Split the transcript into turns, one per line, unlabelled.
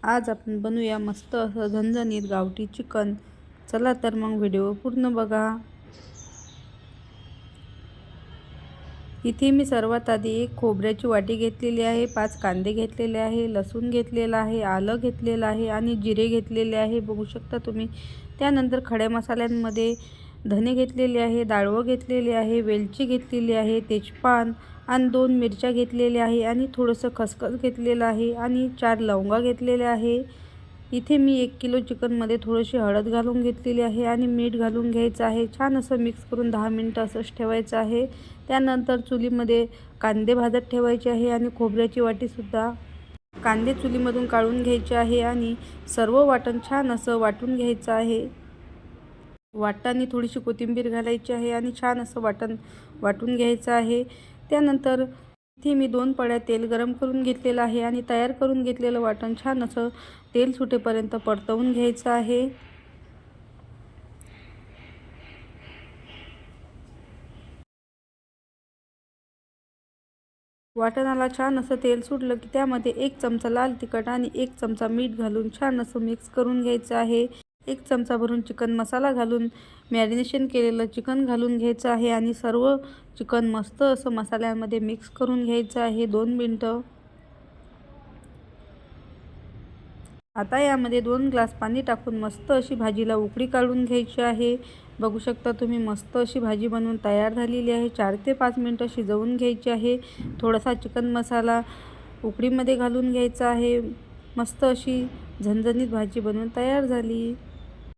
आज आपण बनवूया मस्त असं झणझणीत गावठी चिकन। चला तर मग व्हिडिओ पूर्ण बघा। इथे मी सर्वात आधी एक खोबऱ्याची वाटी घेतलेली आहे, 5 कांदे घेतलेले आहे, लसूण घेतलेला आहे, आलं घेतलेलं आहे आणि जिरे घेतलेले आहे, बघू शकता तुम्ही। त्यानंतर खड्या मसाल्यांमध्ये धने घेतलेले आहे, डाळवं घेतलेले आहे, वेलची घेतलेली आहे, तेजपान आणि 2 मिरच्या घेतलेल्या आहे आणि थोडंसं खसखस घेतलेलं आहे आणि 4 लवंगा घेतलेल्या आहे। इथे मी 1 किलो चिकनमध्ये थोडीशी हळद घालून घेतलेली आहे आणि मीठ घालून घ्यायचं आहे। छान असं मिक्स करून 10 मिनिटं असंच ठेवायचं आहे। त्यानंतर चुलीमध्ये कांदे भाजत ठेवायचे आहे आणि खोबऱ्याची वाटीसुद्धा कांदे चुलीमधून काढून घ्यायचे आहे आणि सर्व वाटण छान असं वाटून घ्यायचं आहे। वाटताना थोडीशी कोथिंबीर घालायची आहे आणि छान असं वाटून घ्यायचं आहे। त्यानंतर इथे मी 2 पळ्या तेल गरम करून घेतलेलं आहे आणि तयार करून घेतलेलं वाटण छान असं तेल सुटेपर्यंत परतवून घ्यायचं आहे। वाटणाला छान असं तेल सुटलं की त्यामध्ये 1 चमचा लाल तिखट आणि 1 चमचा मीठ घालून छान असं मिक्स करून घ्यायचं आहे। 1 चमचा भरून चिकन मसाला घालून मॅरिनेशन केलेलं चिकन घालून घ्यायचं आहे आणि सर्व चिकन मस्त असं मसाल्यामध्ये मिक्स करून घ्यायचं आहे 2 मिनिटं। आता यामध्ये 2 ग्लास पाणी टाकून मस्त अशी भाजीला उकळी काढून घ्यायची आहे। बघू शकता तुम्ही मस्त अशी भाजी बनवून तयार झालेली आहे। 4 ते 5 मिनिटं शिजवून घ्यायची आहे। थोडासा चिकन मसाला उकळीमध्ये घालून घ्यायचा आहे। मस्त अशी झणझणीत भाजी बनवून तयार झाली।